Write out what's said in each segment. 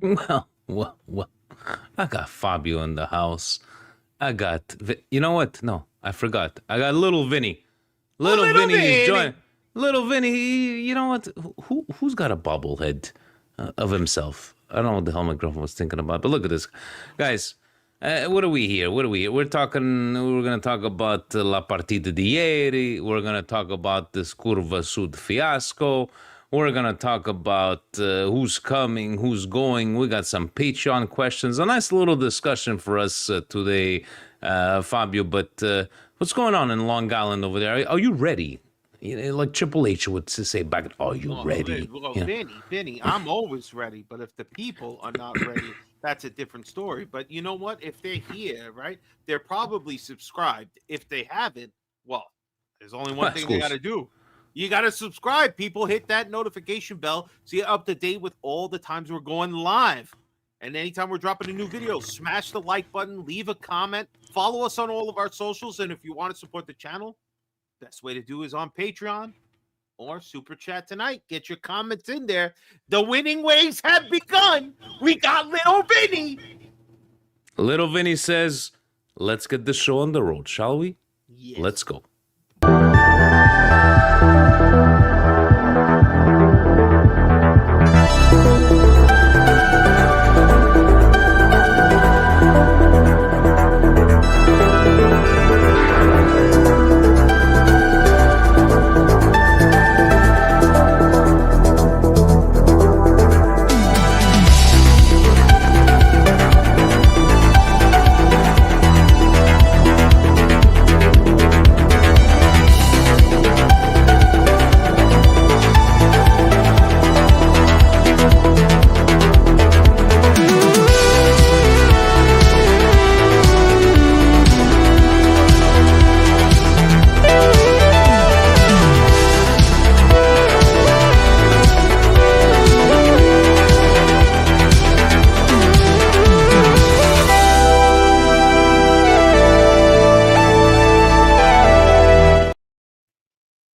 Well, I got Fabio in the house. I got, you know what? No, I forgot. I got little Vinny. Oh, Little little Vinny is Vinny. joining. Little Vinny, you know what? Who's got a bobblehead of himself? I don't know what the hell my girlfriend was thinking about, but look at this, guys. What are we here? What are we here? We're talking. We're gonna talk about La Partita di Ieri. We're gonna talk about this Curva Sud fiasco. We're gonna talk about who's coming, who's going. We got some Patreon questions. A nice little discussion for us today, Fabio. But what's going on in Long Island over there? Are you ready? You know, like Triple H would say back, "Are you ready?" Well, You know? Vinny, I'm always ready. But if the people are not ready, that's a different story. But you know what? If they're here, right, they're probably subscribed. If they haven't, well, there's only one thing they got to do. You got to subscribe. People hit that notification bell so you're up to date with all the times we're going live. And anytime we're dropping a new video, smash the like button, leave a comment, follow us on all of our socials. And if you want to support the channel, best way to do is on Patreon or Super Chat tonight. Get your comments in there. The winning ways have begun. We got little Vinny. Little Vinny says, "Let's get the show on the road, shall we? Yes. Let's go."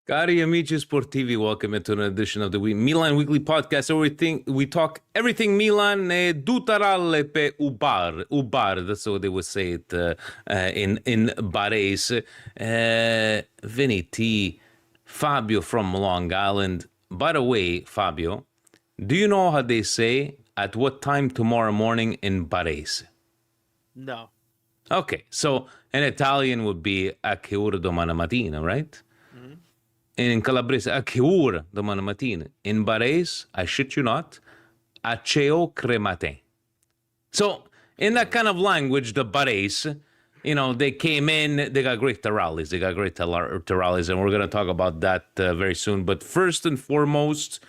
Cari amici sportivi, welcome to an edition of the Milan Weekly Podcast. We talk everything Milan e TARALLI pe Ubar. Ubar, that's how they would say it in Barese. Vinny T, Fabio from Long Island. By the way, Fabio, do you know how they say at what time tomorrow morning in Barese? No. Okay, so in Italian would be a che ora domani mattina, right? In Calabrese, a che ora domani mattina. In Barese, I shit you not, a ceo cremate. So, in that kind of language, the Barese, you know, they came in, they got great tarallis. They got great tarallis, and we're going to talk about that very soon. But first and foremost,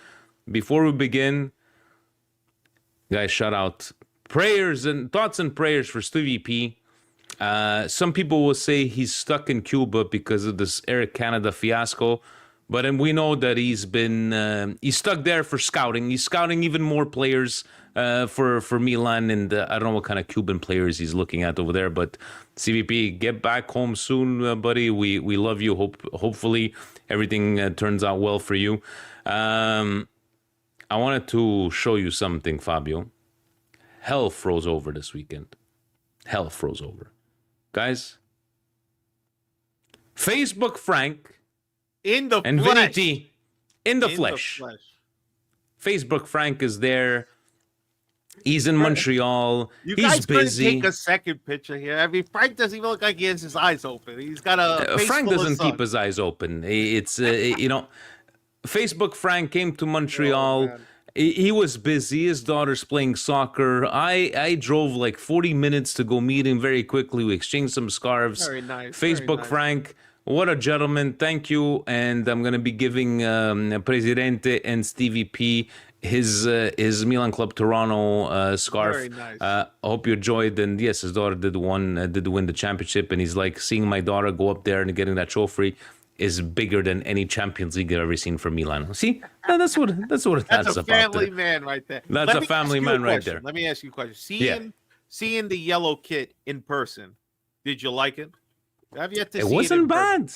before we begin, guys, shout out prayers and thoughts and prayers for Stevie P. Some people will say he's stuck in Cuba because of this Air Canada fiasco, but we know that he's stuck there for scouting. He's scouting even more players for Milan, and I don't know what kind of Cuban players he's looking at over there. But CVP, get back home soon, buddy. We love you. Hopefully everything turns out well for you. I wanted to show you something, Fabio. Hell froze over this weekend. Hell froze over. Guys, Facebook Frank In the and flesh. Vinny T in the In flesh. the flesh. Facebook Frank is there. He's in Montreal. You He's guys couldn't busy. take a second picture here. I mean, Frank doesn't even look like he has his eyes open. He's got a face Frank full of doesn't sun. keep his eyes open. It's you know, Facebook Frank came to Montreal. man. He was busy. His daughter's playing soccer. I drove like 40 minutes to go meet him very quickly. We exchanged some scarves. Very nice, very Facebook nice. Frank, what a gentleman. Thank you. And I'm going to be giving Presidente and Stevie P his Milan Club Toronto scarf. Very nice. I hope you enjoyed. And yes, his daughter did win the championship. And he's like, seeing my daughter go up there and getting that trophy is bigger than any Champions League I've ever seen for Milan. See, that's what that's That's a about. family man right there. That's Let a me family ask you a man right question. there. Let me ask you a question. Yeah. Seeing the yellow kit in person, did you like it? I've yet to It see wasn't in person. bad.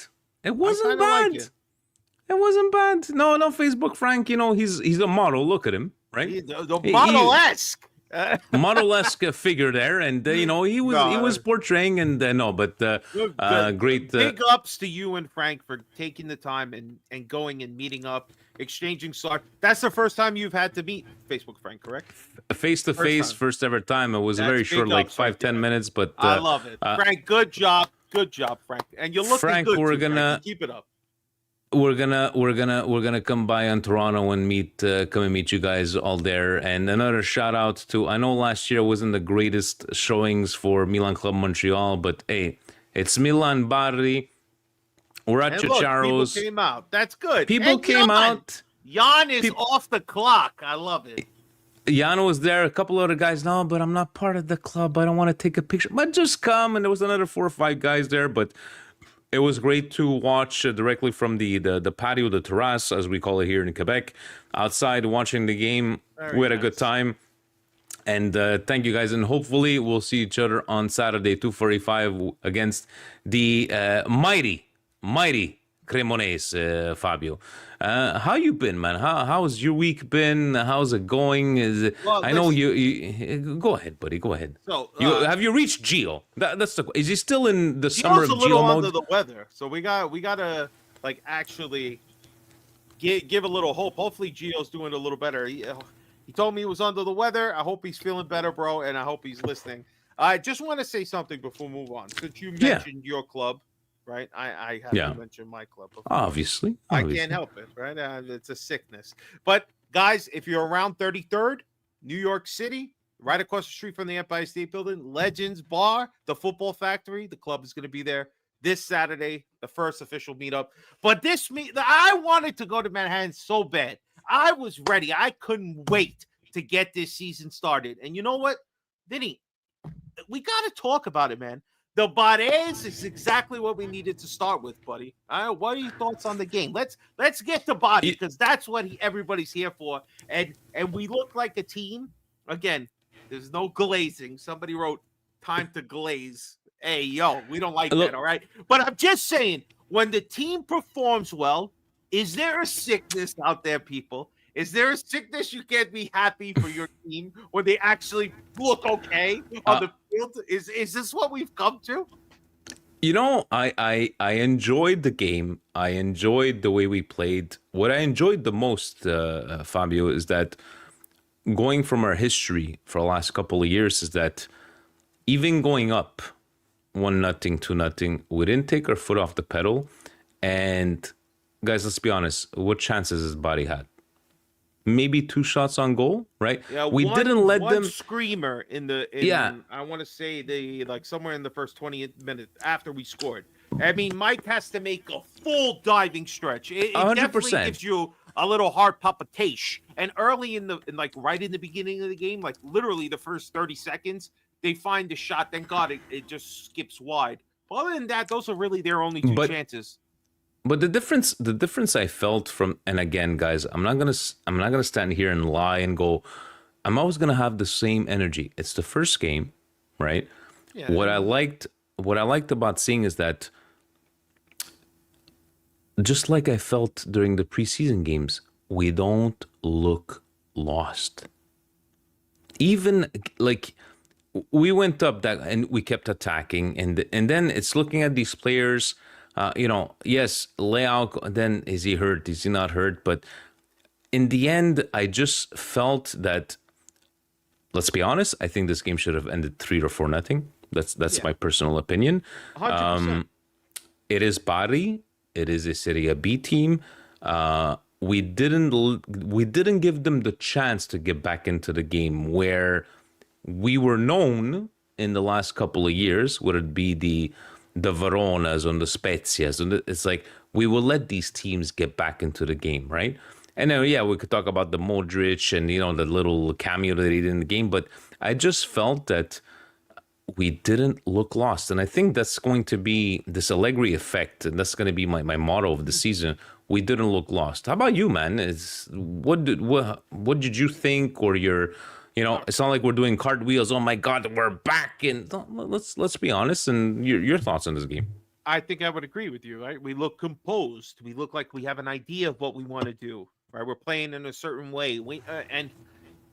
It wasn't kinda bad. like it. It wasn't bad. No, Facebook Frank, you know, he's a model. Look at him, right? The model-esque. model-esque figure there, and he was No, portraying, and no, but good. great. Big ups to you and Frank for taking the time and going and meeting up, exchanging thoughts. That's the first time you've had to meet Facebook Frank, correct? Face to First face, time. first ever time. It was That's very short, big like ups right 5-10 there. minutes, but I love it. Frank, good job. Good job, Frank. And you're looking Frank, good we're too, Frank. gonna Keep it up. we're gonna come by on Toronto and come and meet you guys all there. And another shout out to, I know last year wasn't the greatest showings for Milan Club Montreal, but hey, it's Milan Bari. We're at And look, people Chicharo's. came out. That's good. People And came out. Jan is Peop- off the clock. I love it. Yano was there. A couple other guys. No, but I'm not part of the club. I don't want to take a picture. But just come. And there was another 4 or 5 guys there. But it was great to watch directly from the patio, the terrace, as we call it here in Quebec, outside watching the game. Very We had a nice. good time. And thank you guys. And hopefully we'll see each other on Saturday, 2:45 against the mighty Cremonese, Fabio. How you been, man? How's your week been? How's it going? Well, I know listen. you go ahead, buddy. Go ahead. So, Have you reached Gio? That's the. Is he still in the summer Gio's of a little Gio under mode? the weather, so we gotta like actually give a little hope. Hopefully, Gio's doing a little better. He told me he was under the weather. I hope he's feeling better, bro, and I hope he's listening. I just want to say something before we move on. Since you Yeah. mentioned your club, right? I have Yeah. to mention my club. Before. Obviously. I can't help it, right? It's a sickness. But guys, if you're around 33rd, New York City, right across the street from the Empire State Building, Legends Bar, the Football Factory, the club is going to be there this Saturday, the first official meetup. But I wanted to go to Manhattan so bad. I was ready. I couldn't wait to get this season started. And you know what, Vinny? We got to talk about it, man. The Bares is exactly what we needed to start with, buddy. What are your thoughts on the game? Let's get the body because that's what everybody's here for. And we look like a team. Again, there's no glazing. Somebody wrote time to glaze. Hey, yo, we don't like that, all right? But I'm just saying, when the team performs well, is there a sickness out there, people? Is there a sickness you can't be happy for your team when they actually look okay on the field? Is this what we've come to? I enjoyed the game. I enjoyed the way we played. What I enjoyed the most, Fabio, is that going from our history for the last couple of years is that even going up 1-0, 2-0, we didn't take our foot off the pedal. And guys, let's be honest. What chances has Bari had? Maybe 2 shots on goal, right? Yeah, we didn't let them screamer in I want to say somewhere in the first 20 minutes after we scored. I mean, Mike has to make a full diving stretch. It definitely 100%. gives you a little heart palpitation. And early right in the beginning of the game, like literally the first 30 seconds, they find the shot. Thank God it just skips wide. But other than that, those are really their only 2 chances. But the difference I felt from, and again, guys, I'm not gonna stand here and lie and go, I'm always gonna have the same energy. It's the first game, right? Yeah. What I liked about seeing is that, just like I felt during the preseason games, we don't look lost. Even like we went up that and we kept attacking, and then it's looking at these players. Yes, Leao, then is he hurt? Is he not hurt? But in the end, I just felt that, let's be honest, I think this game should have ended 3 or 4-0. That's my personal opinion. 100%. It is Bari. It is a Serie B team. We didn't give them the chance to get back into the game where we were known in the last couple of years, whether it be the Veronas and the Spezias. And it's like, we will let these teams get back into the game, right? And then, yeah, we could talk about the Modric and, the little cameo that he did in the game. But I just felt that we didn't look lost. And I think that's going to be this Allegri effect. And that's going to be my motto of the season. We didn't look lost. How about you, man? What did you think, or your... it's not like we're doing cartwheels. Oh my God, we're back! And let's be honest. And your thoughts on this game? I think I would agree with you. Right? We look composed. We look like we have an idea of what we want to do. Right? We're playing in a certain way.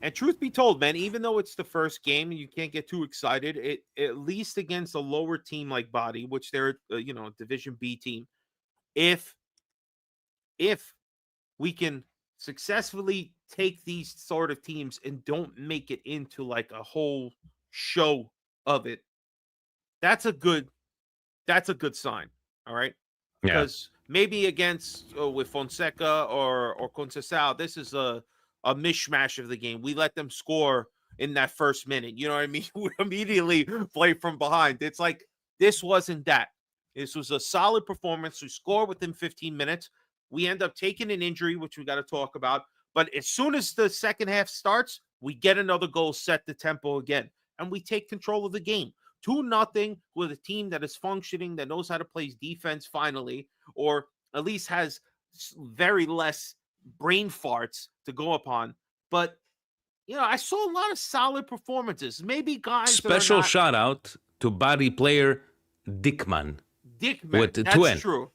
And truth be told, man, even though it's the first game and you can't get too excited, it at least against a lower team like Bari, which they're a Division B team, if we can successfully take these sort of teams and don't make it into like a whole show of it, that's a good sign. All right. Yeah. Because maybe against with Fonseca or Conceição, this is a mishmash of the game. We let them score in that first minute. You know what I mean? We immediately play from behind. It's like this wasn't that. This was a solid performance. We score within 15 minutes. We end up taking an injury, which we got to talk about. But as soon as the second half starts, we get another goal, set the tempo again, and we take control of the game. 2-0 with a team that is functioning, that knows how to play defense finally, or at least has very less brain farts to go upon. But, I saw a lot of solid performances. Maybe guys Special shout out to Bari player Dickman. With that's true.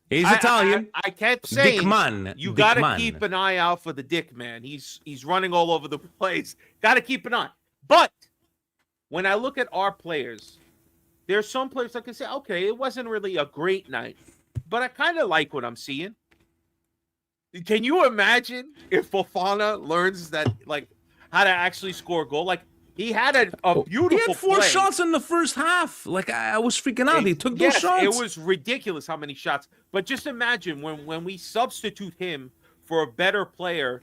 He's Italian. I kept saying, Dickman. You got to keep an eye out for the Dick man. He's running all over the place. Got to keep an eye. But when I look at our players, there's some players I can say, okay, it wasn't really a great night, but I kind of like what I'm seeing. Can you imagine if Fofana learns that, like, how to actually score a goal? Like, he had a beautiful He had 4 play. shots in the first half. Like, I was freaking out. He took those shots. It was ridiculous how many shots. But just imagine when we substitute him for a better player,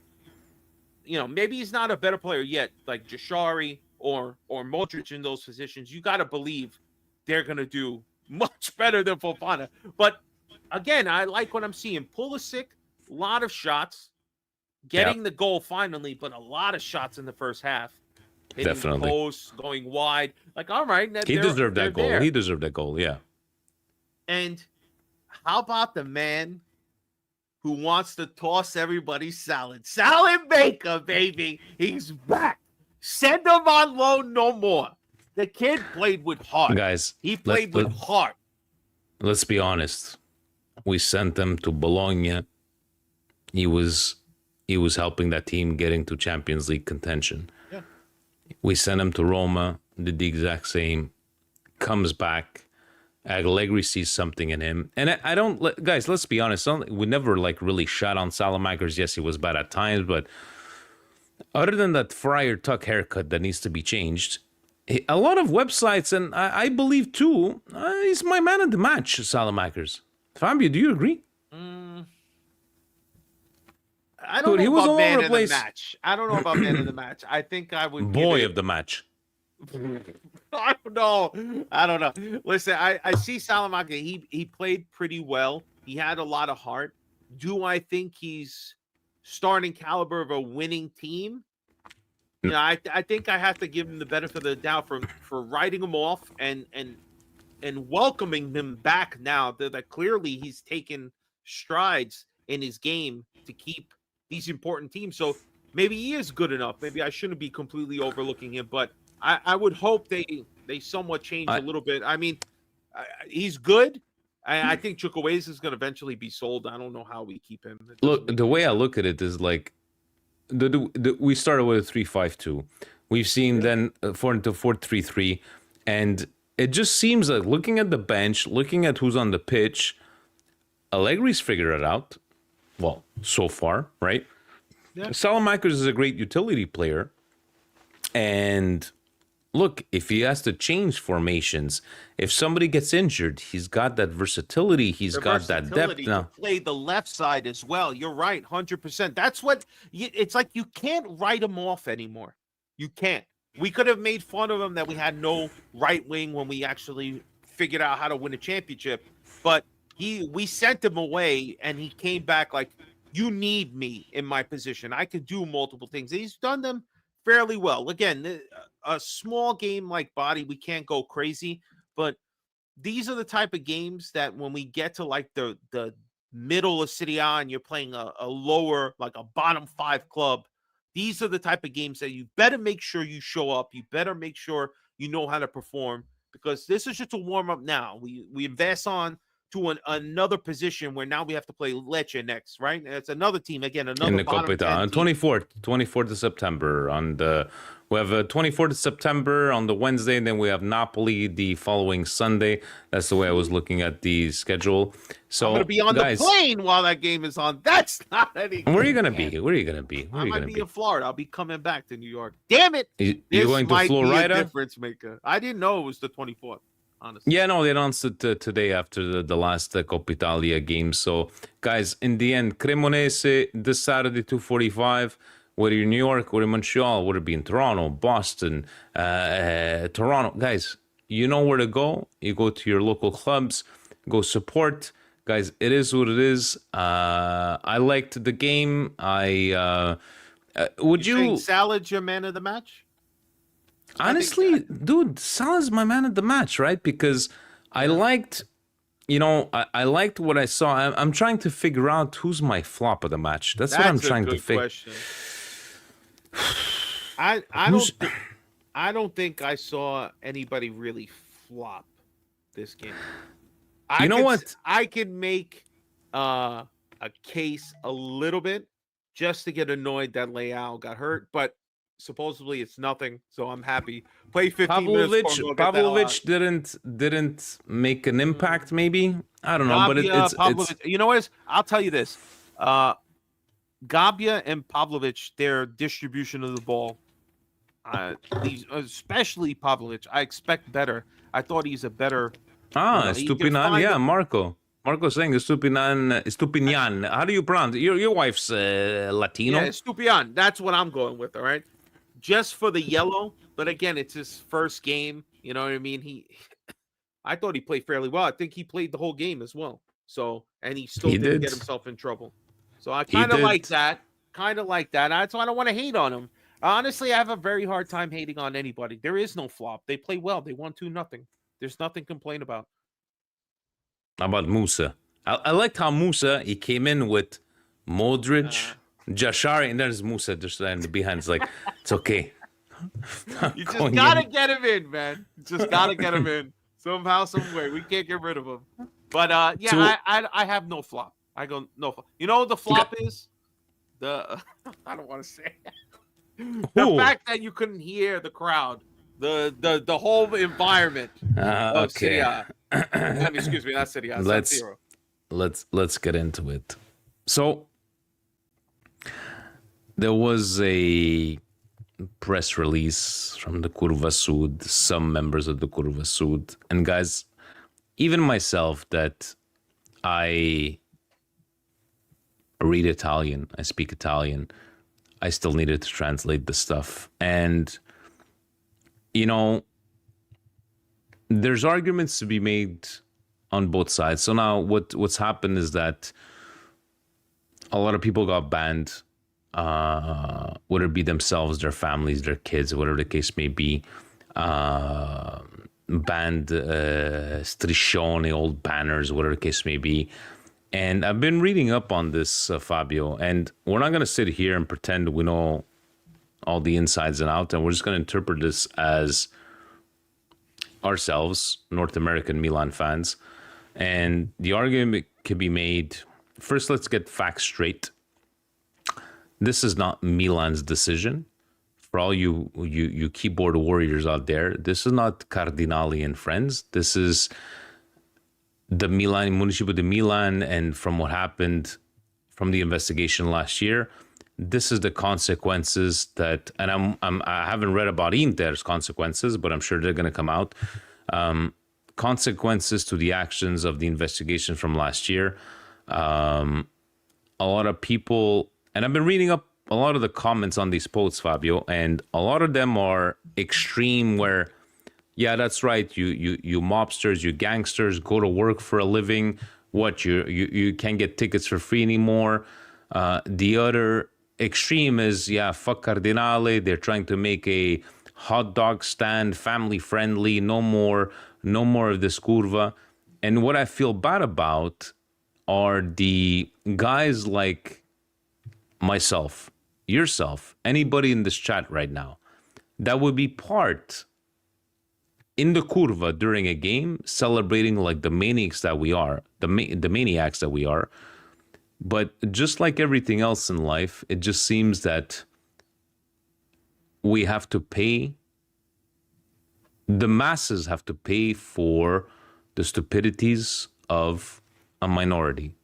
maybe he's not a better player yet, like Jashari or Modric in those positions. You got to believe they're going to do much better than Fofana. But again, I like what I'm seeing. Pulisic, a lot of shots, getting the goal finally, but a lot of shots in the first half. Hitting Definitely. The post, going wide. Like, all right. He deserved that goal. He deserved that goal, yeah. And how about the man who wants to toss everybody salad? Salad maker, baby. He's back. Send him on loan no more. The kid played with heart. Guys, he played with heart. Let's be honest. We sent him to Bologna. He was helping that team get into Champions League contention. Yeah. We sent him to Roma, did the exact same. Comes back. Allegri sees something in him. And I don't, guys, let's be honest. We never really shot on Salamakers. Yes, he was bad at times, but other than that Friar Tuck haircut that needs to be changed, a lot of websites, and I believe too, he's my man of the match, Salamakers. Fabio, do you agree? I don't know about man of the match. I don't know about man of the match. I think I would boy of the match. I don't know. Listen, I see Salamakers. He played pretty well. He had a lot of heart. Do I think he's starting caliber of a winning team? I think I have to give him the benefit of the doubt for writing him off and welcoming him back now that clearly he's taken strides in his game to keep these important teams. So maybe he is good enough. Maybe I shouldn't be completely overlooking him, but I would hope they somewhat change a little bit. I mean, he's good. I think Chukwueze is going to eventually be sold. I don't know how we keep him. Look, the way I look at it is like we started with a 3-5-2. We've seen then 4-3-3, and it just seems like looking at the bench, looking at who's on the pitch, Allegri's figured it out. Well, so far, right? Yeah. Salamakers is a great utility player, and look, if he has to change formations, if somebody gets injured, he's got that versatility. He's got that depth now. To play the left side as well. You're right, 100%. That's what it's like. You can't write him off anymore. You can't. We could have made fun of him that we had no right wing when we actually figured out how to win a championship, but we sent him away, and he came back like, you need me in my position. I could do multiple things. He's done them fairly well. Again, a small game like Bari, we can't go crazy, but these are the type of games that when we get to like the middle of Serie A and you're playing a lower, like a bottom 5 club, these are the type of games that you better make sure you show up. You better make sure you know how to perform, because this is just a warm up now. We invest on to another position where now we have to play Lecce next, right? And it's another team again, In another the bottom Coppa 10 Italia, team. 24th of September. We have 24th of September on the Wednesday, and then we have Napoli the following Sunday. That's the way I was looking at the schedule. So, I'm gonna be on guys, the plane while that game is on. That's not any. where are you gonna be? Where are you gonna be? Where I are you might gonna be be? in Florida. I'll be coming back to New York. Damn it! You This going to might be a Florida? difference maker. I didn't know it was the 24th. Honestly. Yeah, no, they announced it today after the last Coppa Italia game. So, guys, in the end, Cremonese this Saturday, 2:45. Whether you're in New York or in Montreal, whether it be in Toronto, Boston, Toronto, guys, you know where to go. You go to your local clubs, go support. Guys, it is what it is. I liked the game. Would Saying you Salad your man of the match? honestly, dude, Salah's my man of the match, right? Because I liked, I liked what I saw. I'm trying to figure out who's my flop of the match. That's what I'm trying to figure. Question. I don't think I saw anybody really flop this game. You know what? I can make a case a little bit just to get annoyed that Leao got hurt, but supposedly it's nothing, so I'm happy. Play 15 minutes. Pavlovic didn't make an impact. Maybe I don't know, but it's you know what? I'll tell you this: Gabia and Pavlovic, their distribution of the ball, especially Pavlovic, I expect better. I thought he's a better. Stupinan, yeah, Marco. Marco's saying Stupinian. How do you pronounce it? Your wife's Latino? Yeah, Stupian. That's what I'm going with, all right? Just for the yellow, but again, it's his first game. You know what I mean? I thought he played fairly well. I think he played the whole game as well. So, and he still didn't get himself in trouble. So I kind of like that. So I don't want to hate on him. Honestly, I have a very hard time hating on anybody. There is no flop. They play well. They won 2-0. There's nothing to complain about. How about Musa? I liked how Musa, he came in with Modric, Jashari, and there's Musa just standing behind. It's like, it's okay. You just gotta get him in, man. Just gotta get him in. Somehow, some way. We can't get rid of him. But I have no flop. I go no flop. You know what the flop is? I don't want to say it. The fact that you couldn't hear the crowd. The whole environment of City A. Excuse me, not City A. Let's get into it. So there was a press release from the Curva Sud, some members of the Curva Sud, and guys, even myself, that I read Italian, I speak Italian, I still needed to translate the stuff. And there's arguments to be made on both sides. So now what's happened is that a lot of people got banned, whether it be themselves, their families, their kids, whatever the case may be, banned striscione, old banners, whatever the case may be. And I've been reading up on this, Fabio, and we're not going to sit here and pretend we know all the insides and outs, and we're just going to interpret this as ourselves, North American Milan fans. And the argument can be made. First, let's get facts straight. This is not Milan's decision. For all you keyboard warriors out there, this is not Cardinali and friends. This is the Milan, Municipio di Milan, and from what happened from the investigation last year, this is the consequences that, and I haven't read about Inter's consequences, but I'm sure they're going to come out. Consequences to the actions of the investigation from last year. A lot of people, and I've been reading up a lot of the comments on these posts, Fabio, and a lot of them are extreme where, yeah, that's right, you mobsters, you gangsters, go to work for a living. What, you can't get tickets for free anymore. The other extreme is, yeah, fuck Cardinale. They're trying to make a hot dog stand family friendly. No more of this curva. And what I feel bad about are the guys like myself, yourself, anybody in this chat right now that would be part in the curva during a game, celebrating like the maniacs that we are, the maniacs that we are. But just like everything else in life, it just seems that we have to pay. The masses have to pay for the stupidities of a minority.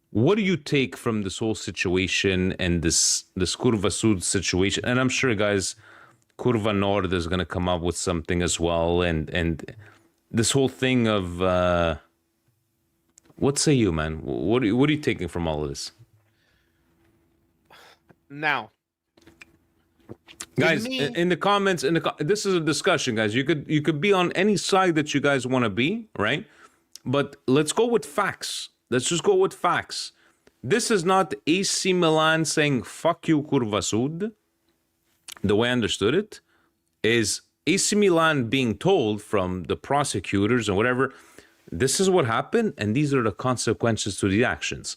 What do you take from this whole situation and this Curva Sud situation? And I'm sure, guys, Curva Nord is going to come up with something as well. And this whole thing of what say you, man? What are you taking from all of this? Now, guys, in the comments, this is a discussion, guys. You could be on any side that you guys want to be, right? But let's go with facts. Let's just go with facts. This is not AC Milan saying "fuck you, Curva Sud." The way I understood it is AC Milan being told from the prosecutors and whatever, this is what happened, and these are the consequences to the actions.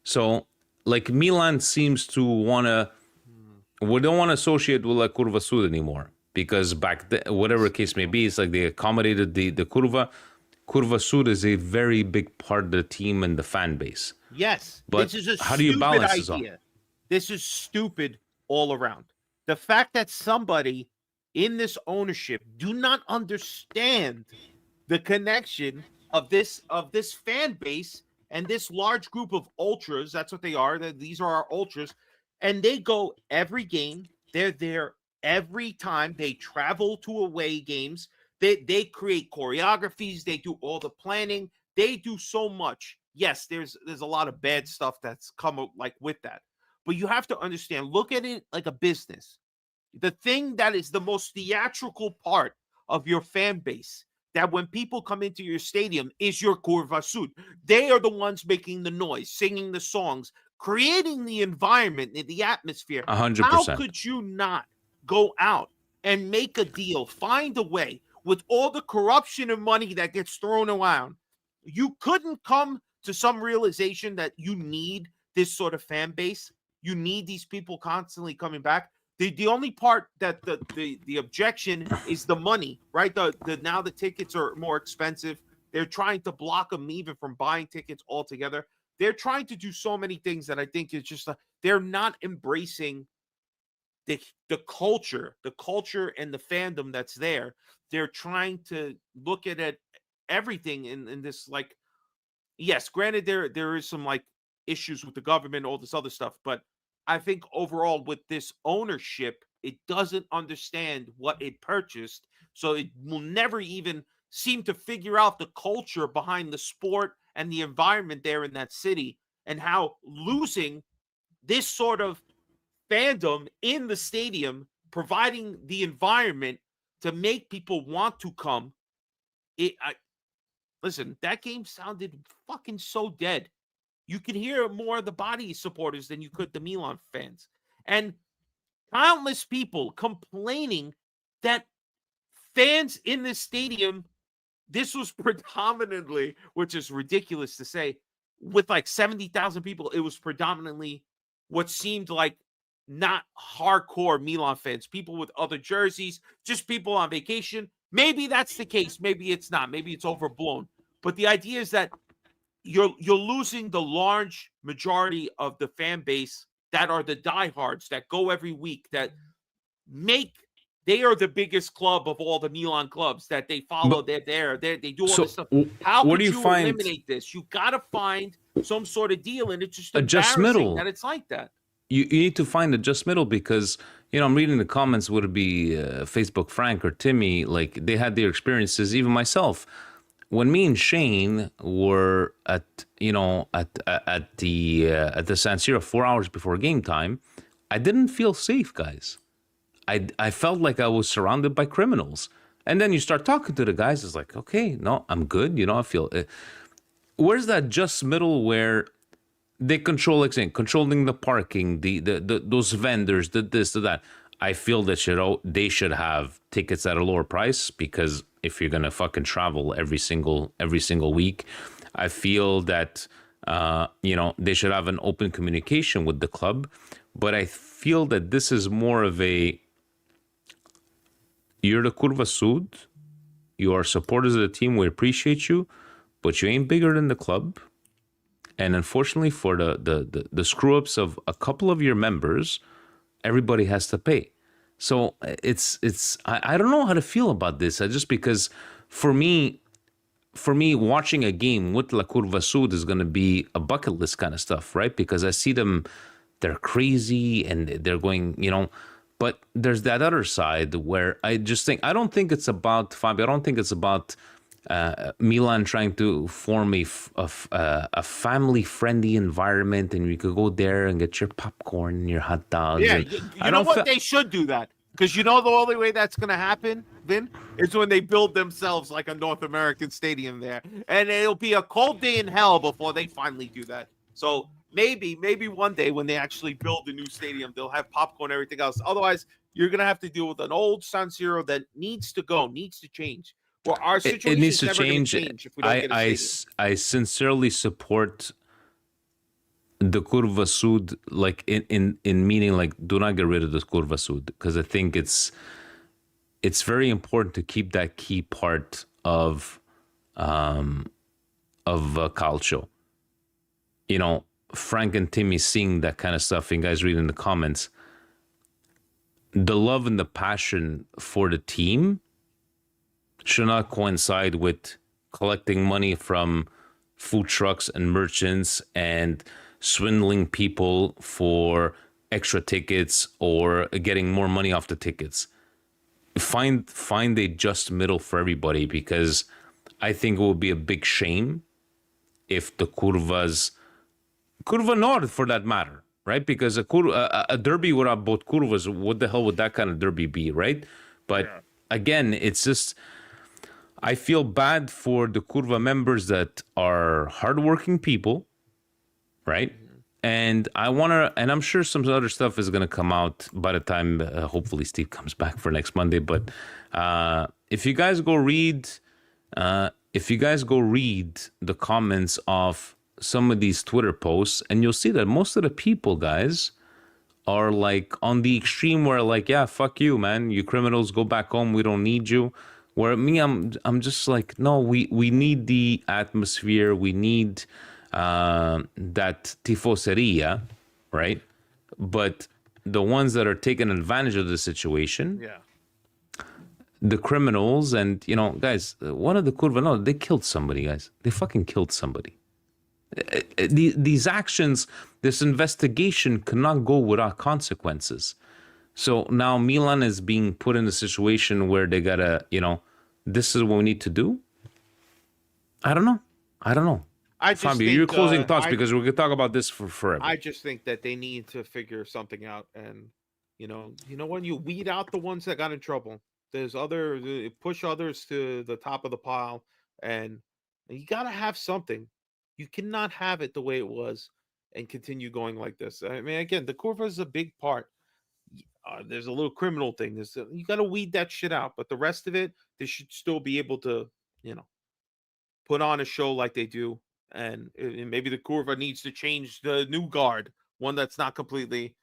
So, like, Milan seems to we don't want to associate with like Curva Sud anymore, because back then, whatever case may be, it's like they accommodated the Curva. Curva Sud is a very big part of the team and the fan base. Yes, but this is a how do you balance this all? This is stupid all around. The fact that somebody in this ownership do not understand the connection of this fan base and this large group of ultras, that's what they are. These are our ultras, and they go every game. They're there every time. They travel to away games. They create choreographies. They do all the planning. They do so much. Yes, there's a lot of bad stuff that's come up like with that. But you have to understand, look at it like a business. The thing that is the most theatrical part of your fan base, that when people come into your stadium, is your Curva Sud. They are the ones making the noise, singing the songs, creating the environment, the atmosphere. 100%. How could you not go out and make a deal, find a way with all the corruption and money that gets thrown around? You couldn't come to some realization that you need this sort of fan base. You need these people constantly coming back. The only part that the objection is the money, right? Now the tickets are more expensive. They're trying to block them even from buying tickets altogether. They're trying to do so many things that I think it's just they're not embracing the culture and the fandom that's there. They're trying to look at it, everything in this, like, yes, granted there is some like issues with the government, all this other stuff, but I think overall with this ownership, it doesn't understand what it purchased, so it will never even seem to figure out the culture behind the sport and the environment there in that city, and how losing this sort of fandom in the stadium, providing the environment to make people want to come. Listen, that game sounded fucking so dead. You could hear more of the Bari supporters than you could the Milan fans. And countless people complaining that fans in this stadium, this was predominantly, which is ridiculous to say, with like 70,000 people, it was predominantly what seemed like not hardcore Milan fans, people with other jerseys, just people on vacation. Maybe that's the case. Maybe it's not. Maybe it's overblown. But the idea is that you're losing the large majority of the fan base that are the diehards that go every week, that they are the biggest club of all the Milan clubs, that they follow. They're there. They do all this stuff. How could you eliminate this? You got to find some sort of deal, and it's just embarrassing that it's like that. You need to find a just middle, because, I'm reading the comments, would it be Facebook Frank or Timmy, like they had their experiences, even myself. When me and Shane were at the San Siro 4 hours before game time, I didn't feel safe, guys. I felt like I was surrounded by criminals. And then you start talking to the guys, it's like, okay, no, I'm good. I feel where's that just middle where they control, like saying, controlling the parking, the those vendors, this, that. I feel that they should have tickets at a lower price, because if you're gonna fucking travel every single week, I feel that they should have an open communication with the club. But I feel that this is more of a, you're the Curva Sud, You are supporters of the team. We appreciate you, but you ain't bigger than the club. And unfortunately, for the screw ups of a couple of your members, everybody has to pay. So I don't know how to feel about this. Just because for me, watching a game with La Curva Sud is going to be a bucket list kind of stuff, right? Because I see them, they're crazy and they're going, but there's that other side where I don't think it's about, Fabio, I don't think it's about Milan trying to form a family-friendly environment, and you could go there and get your popcorn and your hot dogs. Yeah, and you know what? They should do that. Because the only way that's going to happen, Vin, is when they build themselves like a North American stadium there. And it'll be a cold day in hell before they finally do that. So maybe one day when they actually build the new stadium, they'll have popcorn and everything else. Otherwise, you're going to have to deal with an old San Siro that needs to change. Well, our situation it needs to never change. If we don't get a stadium. I sincerely support the Curva Sud, like in meaning, like, do not get rid of the Curva Sud, because I think it's very important to keep that key part of Calcio. Frank and Timmy seeing that kind of stuff, and guys read in the comments, the love and the passion for the team should not coincide with collecting money from food trucks and merchants and swindling people for extra tickets or getting more money off the tickets. Find a just middle for everybody, because I think it would be a big shame if the Curva Nord, for that matter, right? Because a derby without both Curvas, what the hell would that kind of derby be, right? But again, it's just, I feel bad for the Curva members that are hardworking people, right? And and I'm sure some other stuff is going to come out by the time, hopefully, Steve comes back for next Monday. But if you guys go read the comments of some of these Twitter posts, and you'll see that most of the people, guys, are like on the extreme where, like, yeah, fuck you, man, you criminals, go back home, we don't need you. Where me, I'm just like, no, we need the atmosphere, we need that tifoseria, right? But the ones that are taking advantage of the situation, the criminals, and guys, one of the Curva, no, they killed somebody, guys. They fucking killed somebody. These actions, this investigation cannot go without consequences. So now Milan is being put in a situation where they gotta, this is what we need to do. I don't know. Fabio, your closing thoughts, because we could talk about this for forever. I just think that they need to figure something out, and when you weed out the ones that got in trouble, there's push others to the top of the pile, and you gotta have something. You cannot have it the way it was and continue going like this. I mean, again, the Curva is a big part. There's a little criminal thing. You got to weed that shit out, but the rest of it, they should still be able to, put on a show like they do. And maybe the Curva needs to change the new guard, one that's not completely,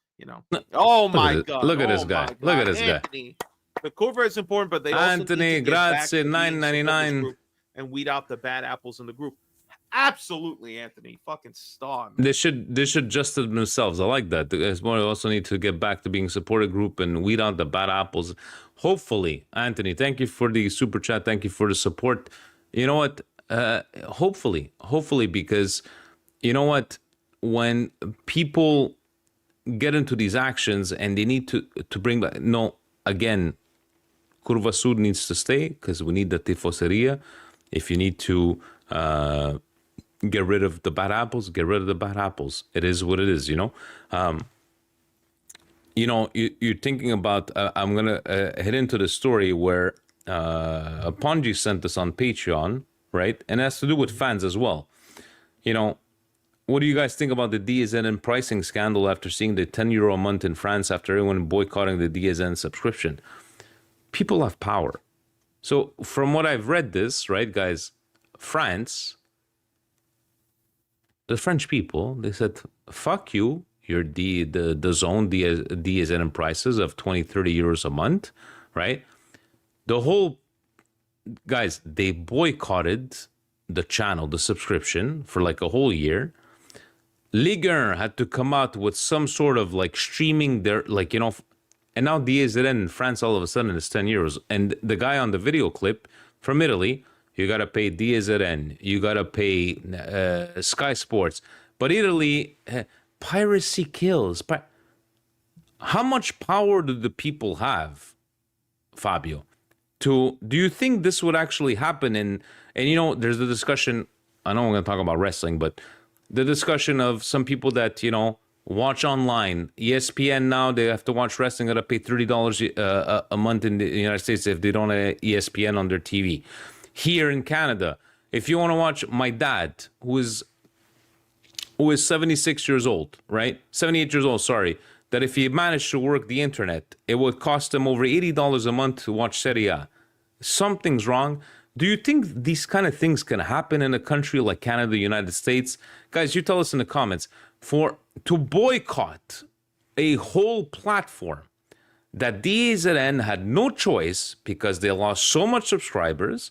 Oh my God! Look at this guy! Look at this guy! The Curva is important, but they also Anthony, need to grazie, $9.99, and weed out the bad apples in the group. Absolutely, Anthony, fucking star. Man. They should justify themselves. I like that. The guys also need to get back to being a supported group and weed out the bad apples. Hopefully, Anthony, thank you for the super chat. Thank you for the support. You know what? Hopefully, because you know what? When people get into these actions and they need to bring back, again, Curva Sud needs to stay because we need the tifoseria. If you need to get rid of the bad apples, get rid of the bad apples. It is what it is, you're thinking about, I'm going to head into the story where Ponji sent us on Patreon, right? And it has to do with fans as well. What do you guys think about the DSN pricing scandal after seeing the €10 a month in France after everyone boycotting the DSN subscription? People have power. So from what I've read this, right, guys, France, the French people, they said, fuck you, you're the zone DSN prices of 20, 30 euros a month, right? The whole guys, they boycotted the channel, the subscription, for like a whole year. Ligue 1 had to come out with some sort of like streaming their, like, you know, and now DAZN in France all of a sudden is 10 euros. And the guy on the video clip from Italy, you got to pay DAZN, you got to pay Sky Sports. But Italy, piracy kills. How much power do the people have, Fabio? Do you think this would actually happen? And you know, there's the discussion, I know we're going to talk about wrestling, but the discussion of some people that, you know, watch online. ESPN now, they have to watch wrestling, got to pay $30 a month in the United States if they don't have ESPN on their TV. Here in Canada, if you want to watch my dad, who is 76 years old, right? 78 years old, sorry. That if he managed to work the internet, it would cost him over $80 a month to watch Serie A. Something's wrong. Do you think these kind of things can happen in a country like Canada, United States? Guys, you tell us in the comments. To boycott a whole platform that DAZN had no choice because they lost so much subscribers,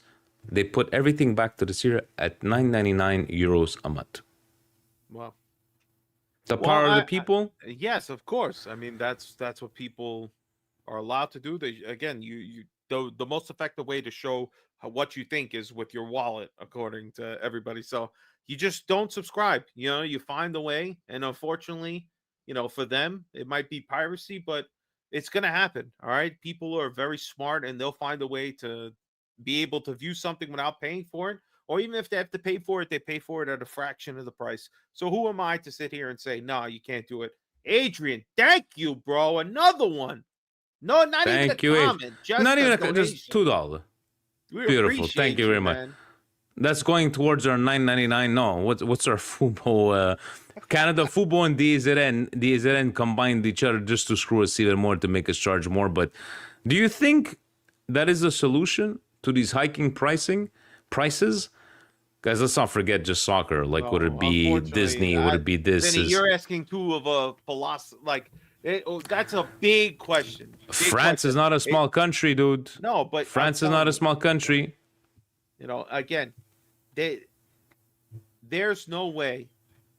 they put everything back to the Serie at 9.99 euros a month. Wow. The power of the people? Yes, of course. I mean, that's what people are allowed to do. The most effective way to show what you think is with your wallet, according to everybody. So you just don't subscribe. You know, you find a way, and unfortunately, you know, for them, it might be piracy, but it's gonna happen. All right, people are very smart, and they'll find a way to be able to view something without paying for it. Or even if they have to pay for it, they pay for it at a fraction of the price. So who am I to sit here and say, no, you can't do it? Adrian, thank you, bro. Another one. No, not even a comment. Not even just $2. Beautiful. Thank you very much. That's going towards our $9.99. No, what's our Fubo? Canada Fubo and DAZN combined each other just to screw us even more, to make us charge more. But do you think that is a solution to these hiking prices? Guys, let's not forget just soccer. Like, would it be Disney? Would it be this? Vinny, you're asking too of a philosophy. Like, that's a big question. France is not a small country, dude. No, but France is not a small country. You know, again, there's no way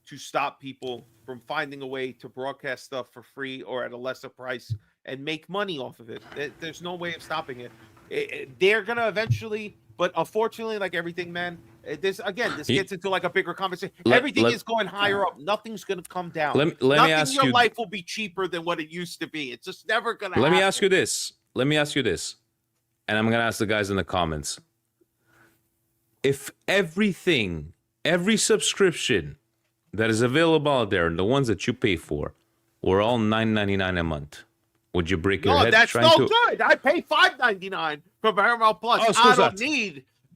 to stop people from finding a way to broadcast stuff for free or at a lesser price and make money off of it. There's no way of stopping it. They're gonna eventually. But unfortunately, like everything, man, this gets into like a bigger conversation. Everything is going higher up. Nothing's going to come down. Let me ask you. Your life will be cheaper than what it used to be. It's just never going to happen. Let me ask you this. And I'm going to ask the guys in the comments. If every subscription that is available out there, and the ones that you pay for, were all $9.99 a month, would you break your head? No, that's no good. I pay $5.99 for Paramount Plus.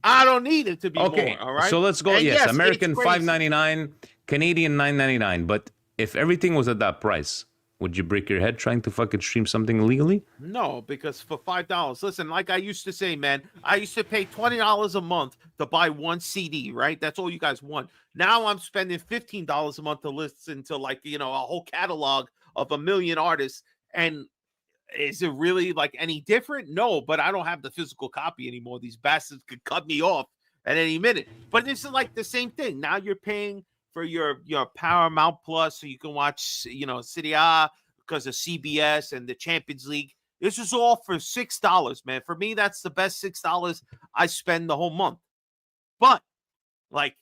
I don't need it to be more. All right. So let's go. Yes, American $5.99, Canadian $9.99. But if everything was at that price, would you break your head trying to fucking stream something illegally? No, because for $5, listen, like I used to say, man, I used to pay $20 a month to buy one CD, right? That's all you guys want. Now I'm spending $15 a month to listen to, like, you know, a whole catalog of 1 million artists. And is it really like any different? No, but I don't have the physical copy anymore. These bastards could cut me off at any minute. But this is like the same thing. Now you're paying for your Paramount Plus so you can watch, you know, Serie A because of CBS and the Champions League. This is all for $6, man. For me, that's the best $6 I spend the whole month. But like,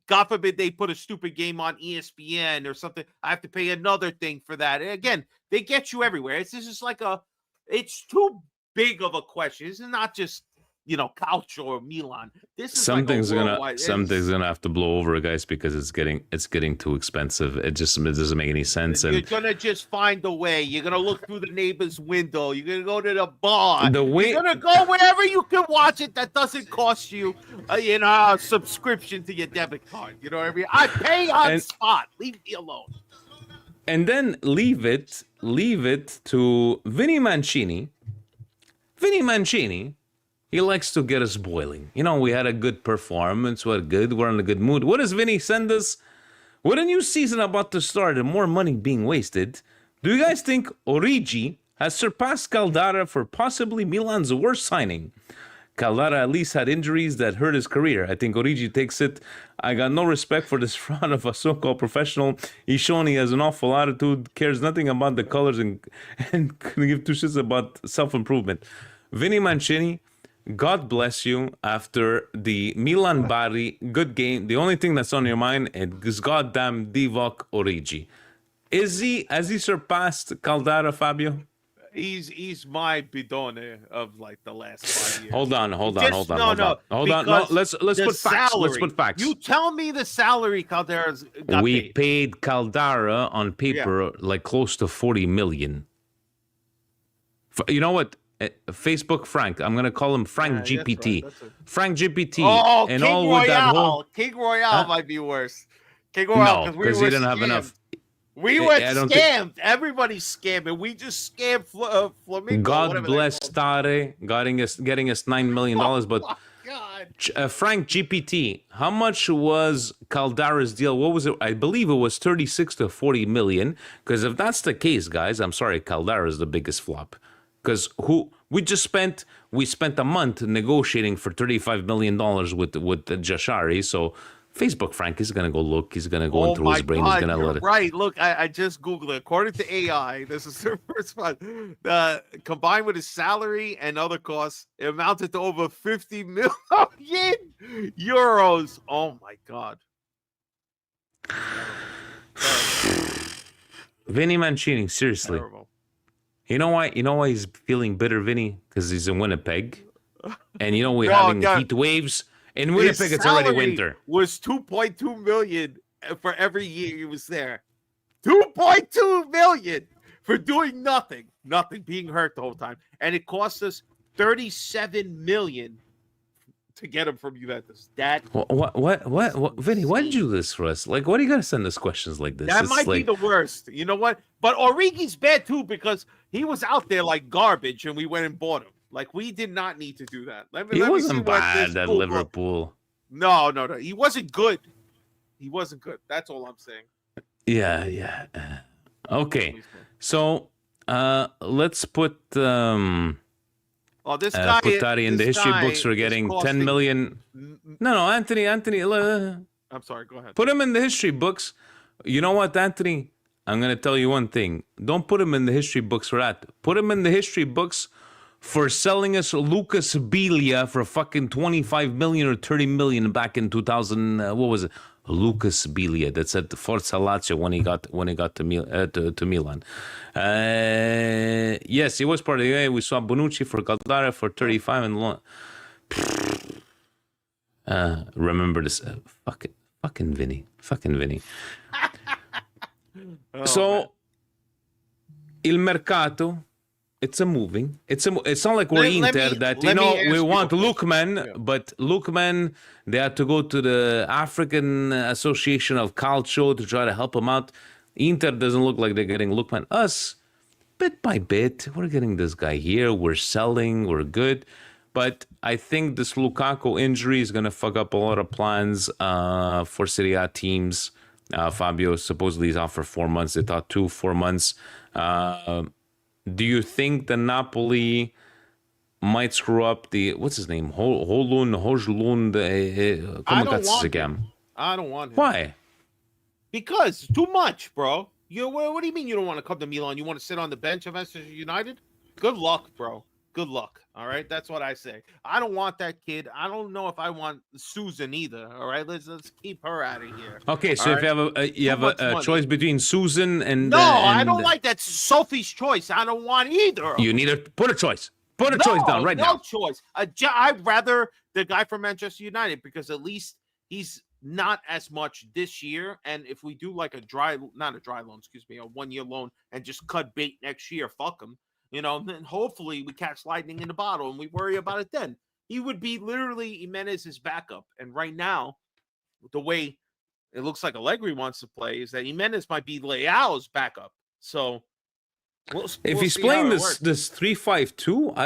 God forbid they put a stupid game on ESPN or something. I have to pay another thing for that. And again, they get you everywhere. It's just like it's too big of a question. It's not just, you know, Couch or Milan. This is something's gonna have to blow over, guys, because it's getting too expensive. It doesn't make any sense. You're gonna just find a way. You're gonna look through the neighbor's window. You're gonna go to the bar. You're gonna go wherever you can watch it that doesn't cost you, a subscription to your debit card. You know what I mean? I pay on spot. Leave me alone. And then leave it to Vinny Mancini. Vinny Mancini. He likes to get us boiling. You know, we had a good performance. We're in a good mood. What does Vinny send us? With a new season about to start and more money being wasted, do you guys think Origi has surpassed Caldara for possibly Milan's worst signing? Caldara at least had injuries that hurt his career. I think Origi takes it. I got no respect for this front of a so-called professional. He's shown he has an awful attitude, cares nothing about the colors, and couldn't give two shits about self-improvement. Vinny Mancini, God bless you. After the Milan Bari, good game. The only thing that's on your mind is goddamn Divock Origi. Has he surpassed Caldara, Fabio? He's my bidone of like the last 5 years. Hold on. No, Let's put facts. Let's put facts. You tell me the salary Caldera's got We paid Caldara on paper like close to 40 million. You know what? Facebook Frank. I'm gonna call him Frank GPT. That's right. Frank GPT. Oh, and King all Royale. with that whole King Royale might be worse. King Royale, because he didn't have enough. We were scammed. Everybody's scammed, and we just scammed Flamingo. God bless Tare getting us $9 million. But God. Frank GPT, how much was Caldara's deal? What was it? I believe it was 36 to 40 million. Because if that's the case, guys, I'm sorry, Caldara is the biggest flop. Because we spent a month negotiating for $35 million with Jashari. So Facebook Frank is going to go look. He's going to go into his brain. He's going to let it. Right. Look, I just Googled it. According to AI, this is the first one. Combined with his salary and other costs, it amounted to over 50 million euros. Oh, my God. Vinny Mancini, seriously. Terrible. You know why he's feeling bitter, Vinny? Because he's in Winnipeg. And we're having heat waves. In Winnipeg, it's already winter. Was 2.2 million for every year he was there. 2.2 million for doing nothing, being hurt the whole time, and it cost us 37 million to get him from Juventus. What, Vinny? Why did you do this for us? Like, why do you gotta send us questions like this? That might be the worst. You know what? But Origi's bad too because he was out there like garbage, and we went and bought him. Like, we did not need to do that. He wasn't bad at Liverpool. No. He wasn't good. That's all I'm saying. Yeah. Okay. So, let's put this guy put Tari in the history books for getting 10 million. No, Anthony. I'm sorry, go ahead. Put him in the history books. You know what, Anthony? I'm going to tell you one thing. Don't put him in the history books for that. Put him in the history books for selling us Lucas Biglia for fucking 25 million or 30 million back in 2000. What was it? Lucas Biglia. That's at Forza Lazio when he got to Milan. Yes, he was part of the game. We saw Bonucci for Caldara for 35 and remember this? Fucking Vinny. So, man. il mercato. It's moving. It's not like we're Inter that we want Lookman, but Lookman, they had to go to the African Association of Calcio to try to help him out. Inter doesn't look like they're getting Lookman. Us, bit by bit, we're getting this guy here. We're selling. We're good. But I think this Lukaku injury is going to fuck up a lot of plans for Serie A teams. Fabio supposedly is out for 4 months. They thought 4 months. Do you think the Napoli might screw up what's his name? Hojlund. I don't want him. Why? Because it's too much, bro. What do you mean you don't want to come to Milan? You want to sit on the bench of Manchester United? Good luck, bro. Good luck. All right, that's what I say. I don't want that kid. I don't know if I want Susan either. All right, let's keep her out of here. Okay, so if you have a choice between Susan and I don't like that. Sophie's choice. I don't want either. You need to put a choice. Put a choice down right now. No choice. I'd rather the guy from Manchester United because at least he's not as much this year. And if we do like a 1-year loan and just cut bait next year, fuck him. Then hopefully we catch lightning in the bottle and we worry about it then. He would be literally Jimenez's backup. And right now, the way it looks like Allegri wants to play is that Jimenez might be Leao's backup. So if he's playing this 3-5-2,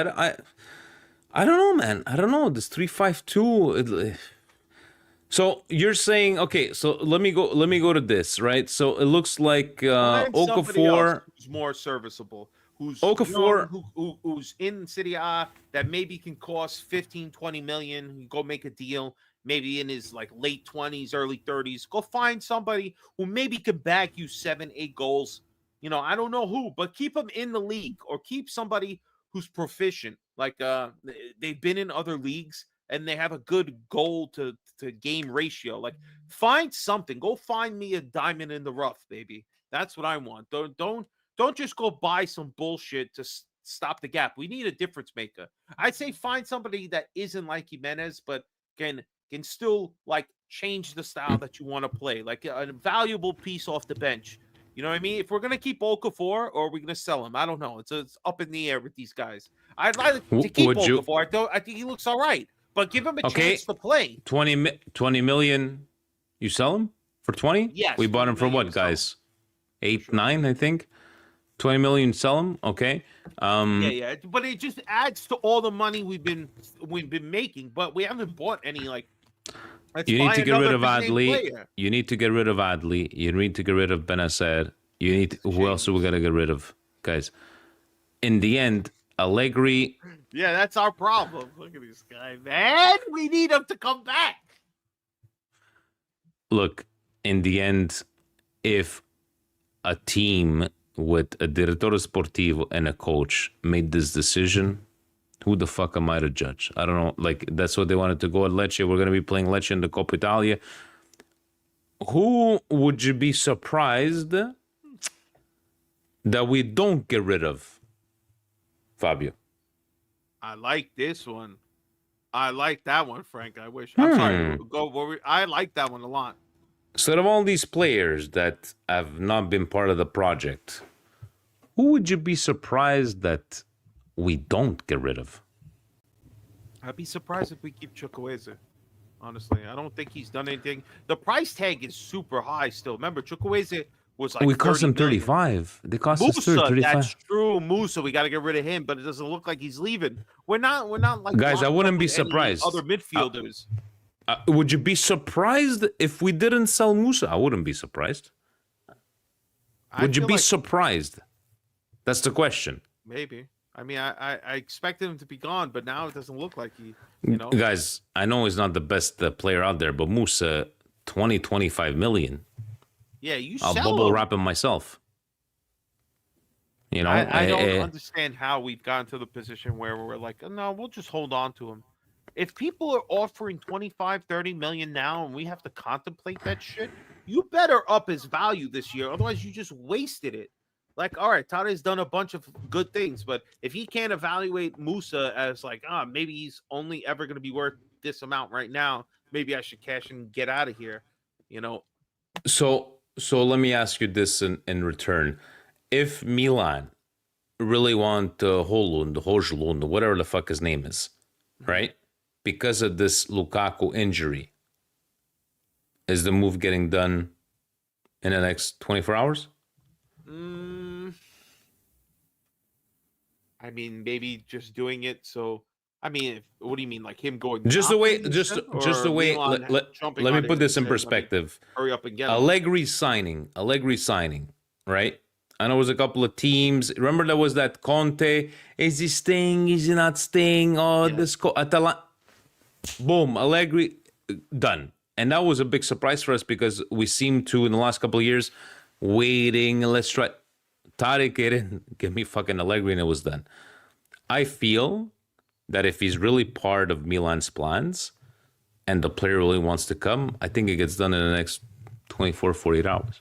I don't know, man. I don't know. This 3-5-2. So you're saying, okay, so let me go to this, right? So it looks like Okafor who's more serviceable. who's young, Okafor, who's in Serie A that maybe can cost 15, 20 million. You go make a deal, maybe in his like late 20s, early 30s. Go find somebody who maybe can bag you 7, 8 goals. I don't know who, but keep him in the league or keep somebody who's proficient. Like they've been in other leagues and they have a good goal to game ratio. Like find something. Go find me a diamond in the rough, baby. That's what I want. Don't just go buy some bullshit to stop the gap. We need a difference maker. I'd say find somebody that isn't like Jimenez, but can still like change the style that you want to play, like a valuable piece off the bench. You know what I mean? If we're gonna keep Okafor or are we gonna sell him? I don't know. It's up in the air with these guys. I'd like to keep would you? Okafor. I think he looks all right, but give him a chance Okay, to play. 20 million. You sell him for 20? Yes, We bought 20 him for million what, to sell him. guys? 8, Sure. 9, I think. 20 million, sell him. Okay. Yeah, but it just adds to all the money we've been making, but we haven't bought any like. Let's You need buy to get rid another of big name Adli. player. You need to get rid of Adli. You need to get rid of Benacer. You need who else are we gonna get rid of, guys? In the end, Allegri. Yeah, that's our problem. Look at this guy, man. We need him to come back. Look, in the end, if a team with a direttore sportivo and a coach made this decision, who the fuck am I to judge? I don't know. Like, that's what they wanted to go at Lecce. We're going to be playing Lecce in the Coppa Italia. Who would you be surprised that we don't get rid of, Fabio? I like this one. I like that one, Frank. I wish. I'm sorry. I like that one a lot. So, out of all these players that have not been part of the project, who would you be surprised that we don't get rid of? I'd be surprised if we keep Chukwueze. Honestly, I don't think he's done anything. The price tag is super high still. Remember, Chukwueze was like We cost 30 them million. 35. They cost us Musa, 35. that's true. Musa, we got to get rid of him, but it doesn't look like he's leaving. We're not like Guys, I locked wouldn't up be with any surprised. other midfielders. Would you be surprised if we didn't sell Musa? I wouldn't be surprised. Would you be surprised? That's the question. Maybe. I mean, I expected him to be gone, but now it doesn't look like he, Guys, I know he's not the best player out there, but Musa, 20, 25 million. Yeah, I'll sell bubble him. wrap him myself. I don't understand how we've gotten to the position where we're like, no, we'll just hold on to him. If people are offering 25, 30 million now and we have to contemplate that shit, you better up his value this year. Otherwise, you just wasted it. Like, all right, Tade's done a bunch of good things, but if he can't evaluate Musa as like, maybe he's only ever going to be worth this amount right now, maybe I should cash and get out of here, So let me ask you this in return. If Milan really want Hojlund, whatever the fuck his name is, right? Because of this Lukaku injury, is the move getting done in the next 24 hours? I mean, maybe just doing it. So, I mean, what do you mean? Like him going? Just the way. Let me put this in perspective. Hurry up and get him. Allegri signing, right? I know it was a couple of teams. Remember there was that Conte. Is he staying? Is he not staying? Oh, this Atalanta. Boom, Allegri, done. And that was a big surprise for us because we seemed to, in the last couple of years, waiting. Let's try. Tariq, get in. Give me fucking Allegri, and it was done. I feel that if he's really part of Milan's plans and the player really wants to come, I think it gets done in the next 24, 48 hours.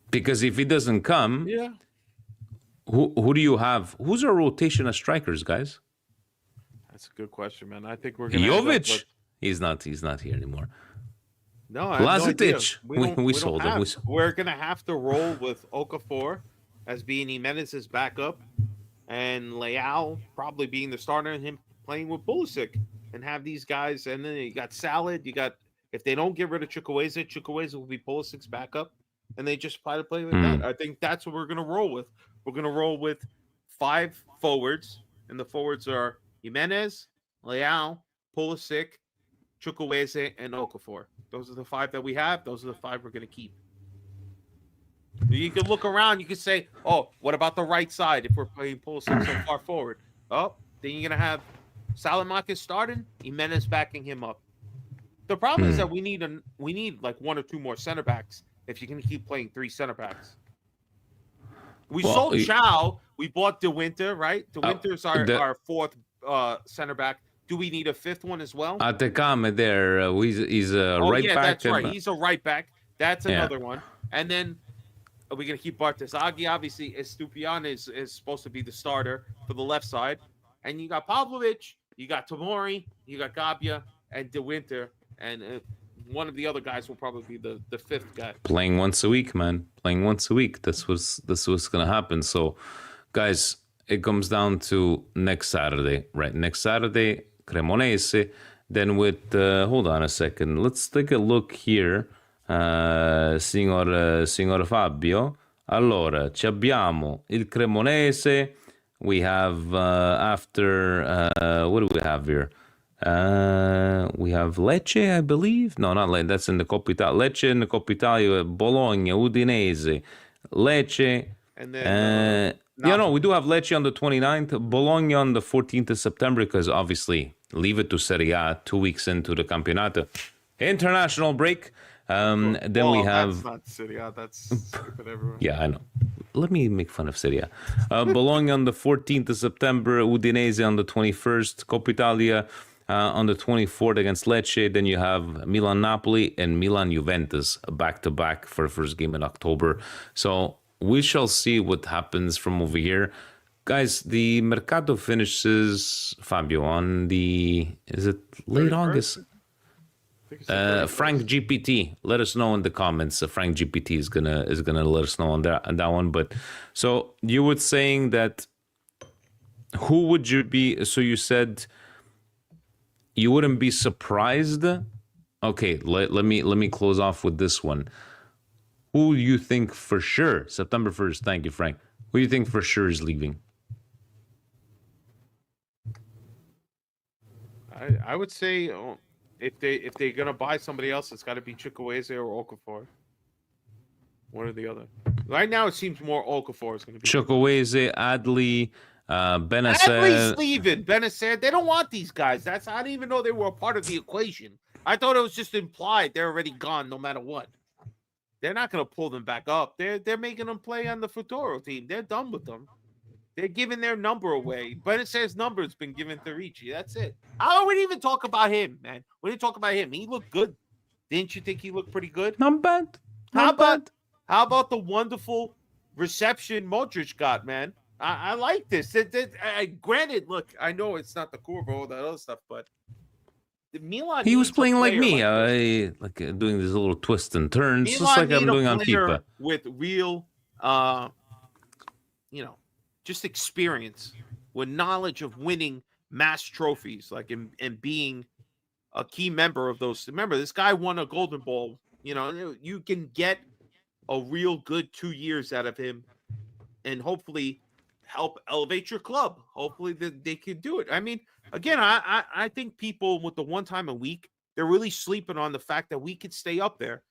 Because if he doesn't come, who do you have? Who's our rotation of strikers, guys? That's a good question, man. I think we're gonna Jovic. He's not here anymore. No, I have Lazetic. We sold him. We're gonna have to roll with Okafor as being Jimenez's backup, and Leao probably being the starter, and him playing with Pulisic, and have these guys. And then you got Salad. You got, if they don't get rid of Chukwueze will be Pulisic's backup, and they just try to play with that. I think that's what we're gonna roll with. We're gonna roll with 5 forwards, and the forwards are Jimenez, Leao, Pulisic, Chukwueze, and Okafor. Those are the 5 that we have. Those are the 5 we're going to keep. You can look around. You can say, "Oh, what about the right side? If we're playing Pulisic so far forward, oh, then you're gonna have Salamakis starting, Jimenez backing him up. The problem is that we need like one or two more center backs if you're gonna keep playing three center backs. We sold Chow. We bought De Winter, right? De Winter's our fourth center back. Do we need a fifth one as well? Atekame there, he's a right back. That's right. He's a right back. That's another one. And then are we going to keep Bartesaghi? Obviously, Estupian is supposed to be the starter for the left side. And you got Pavlovic, you got Tomori, you got Gabia, and De Winter. And one of the other guys will probably be the fifth guy. Playing once a week, man. Playing once a week. This was going to happen. So, guys, it comes down to next Saturday, right? Next Saturday, Cremonese. Then with, hold on a second. Let's take a look here, signor Fabio. Allora, ci abbiamo il Cremonese. We have, after, what do we have here? We have Lecce, I believe. No, not Lecce. That's in the Coppa Italia. Lecce in the Coppa Italia, Bologna, Udinese, Lecce. And then, we do have Lecce on the 29th, Bologna on the 14th of September, because obviously leave it to Serie A 2 weeks into the Campionato. International break. Then we have... That's not Serie A. That's stupid everyone. Yeah, I know. Let me make fun of Serie A. Bologna on the 14th of September, Udinese on the 21st, Coppa Italia on the 24th against Lecce. Then you have Milan-Napoli and Milan-Juventus back-to-back for the first game in October. So we shall see what happens from over here. Guys, the Mercato finishes, Fabio, on the... Is it late August? Frank GPT, let us know in the comments. Frank GPT is gonna let us know on that one. But so you were saying that who would you be? So you said you wouldn't be surprised. Okay, let me close off with this one. Who you think for sure September 1st? Thank you, Frank. Who you think for sure is leaving? I would say. If they're gonna buy somebody else, it's got to be Chukwueze or Okafor. One or the other. Right now, it seems more Okafor is going to be. Chukwueze, Adli, Benacer. Adli's leaving. Benacer. They don't want these guys. I didn't even know they were a part of the equation. I thought it was just implied they're already gone, no matter what. They're not going to pull them back up. They're making them play on the Futuro team. They're done with them. They're giving their number away. Benacer's number has been given to Ricci. That's it. I wouldn't even talk about him, man. We didn't talk about him. He looked good. Didn't you think he looked pretty good? Not bad. How about the wonderful reception Modric got, man? I like this. Granted, look, I know it's not the Curva, all that other stuff, but the Milan. He was playing like me, like doing these little twists and turns, Milan just like I'm doing on FIFA. With real, just experience, with knowledge of winning mass trophies, like and being a key member of those. Remember, this guy won a Golden Ball. You can get a real good 2 years out of him, and hopefully help elevate your club. Hopefully they could do it. I mean, again, I think people with the one time a week, they're really sleeping on the fact that we could stay up there.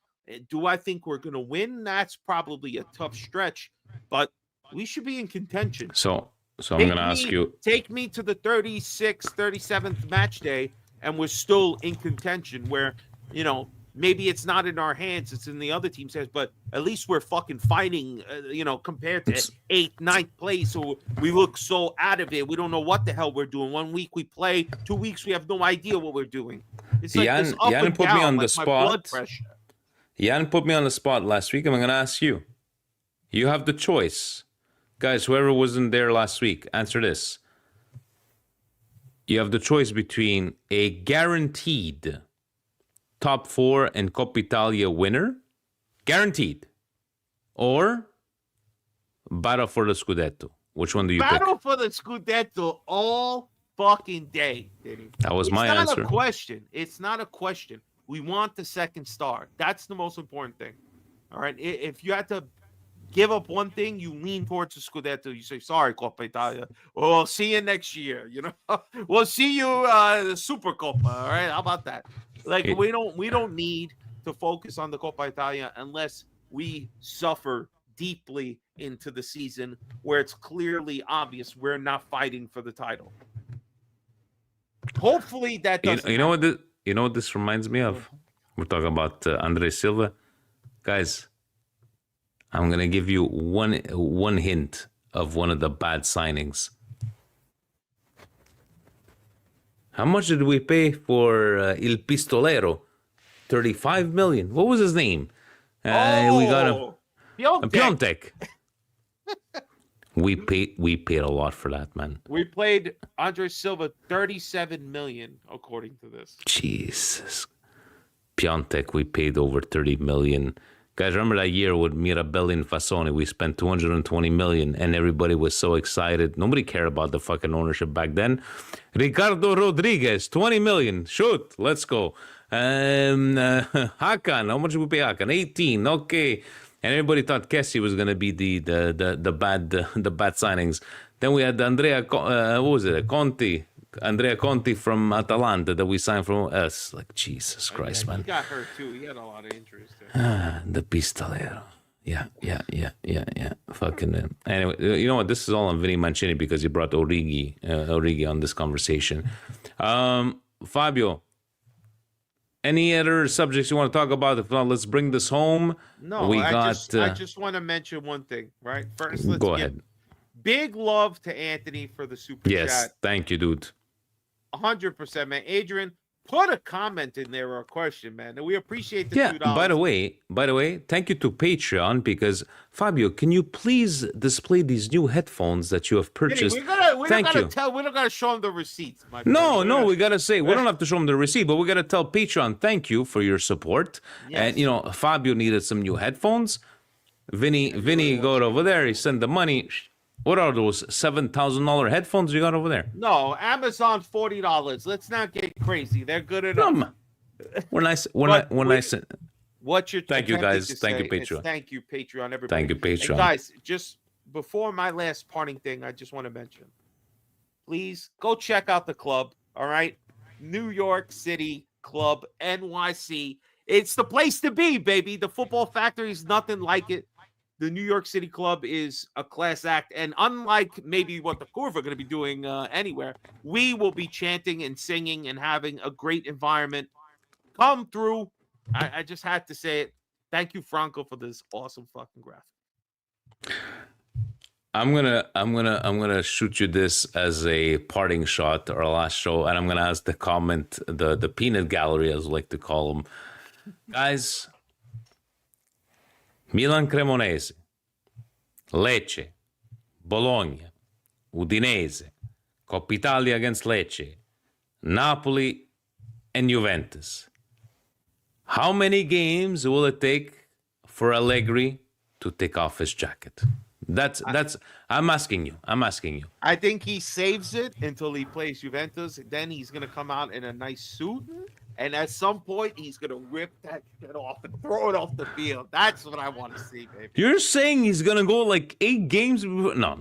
Do I think we're going to win? That's probably a tough stretch, but we should be in contention. So I'm going to ask you. Take me to the 36th, 37th match day, and we're still in contention where, maybe it's not in our hands, it's in the other team's hands, but at least we're fucking fighting, compared to 8th, 9th place. So we look so out of it. We don't know what the hell we're doing. 1 week we play, 2 weeks we have no idea what we're doing. It's like Jan, this up Jan and put down, me on like the my spot. blood pressure. Jan put me on the spot last week, and I'm going to ask you. You have the choice. Guys, whoever wasn't there last week, answer this. You have the choice between a guaranteed top 4 and Coppa Italia winner, guaranteed, or battle for the Scudetto. Which one do you pick? Battle for the Scudetto all fucking day, Diddy. That was my answer. It's not a question. It's not a question. We want the second star. That's the most important thing. All right? If you had to give up one thing, you lean towards the Scudetto. You say, sorry, Coppa Italia. Well, we'll see you next year. We'll see you the Super Coppa. All right? How about that? Like, we don't need to focus on the Coppa Italia unless we suffer deeply into the season where it's clearly obvious we're not fighting for the title. Hopefully that doesn't You know what? You know what this reminds me of? We're talking about Andre Silva, guys. I'm gonna give you one hint of one of the bad signings. How much did we pay for Il Pistolero? 35 million. What was his name? We got a Piontek. We paid a lot for that, man. We played Andre Silva 37 million, according to this. Jesus. Piontek, we paid over 30 million. Guys, remember that year with Mirabelli and Fasoni? We spent 220 million and everybody was so excited. Nobody cared about the fucking ownership back then. Ricardo Rodriguez, 20 million. Shoot, let's go. Hakan, how much did we pay Hakan? 18, okay. And everybody thought Kessie was gonna be the bad signings. Then we had Andrea Conti from Atalanta that we signed from us. Like, Jesus Christ, man. He got hurt too. He had a lot of injuries too. The Pistolero. Yeah. Fucking anyway, you know what? This is all on Vinny Mancini because he brought Origi on this conversation. Fabio, any other subjects you want to talk about? If not, let's bring this home. No, I just want to mention one thing, right? First, let's go ahead. Big love to Anthony for the super chat. Yes, thank you, dude. 100%, man. Adrian, put a comment in there or a question, man. And we appreciate the $2. By the way, thank you to Patreon because Fabio, can you please display these new headphones that you have purchased? We don't gotta show them the receipts, my friend. No, we gotta say we don't have to show them the receipt, but we gotta tell Patreon thank you for your support. Yes. And Fabio needed some new headphones. Vinny got over there, he sent the money. What are those $7,000 headphones you got over there? No, Amazon $40. Let's not get crazy. They're good enough. When I said, what you're thank you guys, thank you Patreon, thank you Patreon, everybody. Thank you Patreon, and guys. Just before my last parting thing, I just want to mention, please go check out the club. All right, New York City Club NYC. It's the place to be, baby. The Football Factory is nothing like it. The New York City Club is a class act, and unlike maybe what the Curva are going to be doing anywhere, we will be chanting and singing and having a great environment. Come through. I just had to say it. Thank you, Franco, for this awesome fucking graphic. I'm gonna shoot you this as a parting shot, our last show, and I'm gonna ask the comment, the peanut gallery, as we like to call them, guys. Milan Cremonese, Lecce, Bologna, Udinese, Coppa Italia against Lecce, Napoli, and Juventus. How many games will it take for Allegri to take off his jacket? That's I'm asking you. I think he saves it until he plays Juventus. Then he's gonna come out in a nice suit. And at some point, he's going to rip that shit off and throw it off the field. That's what I want to see, baby. You're saying he's going to go like 8 games? No.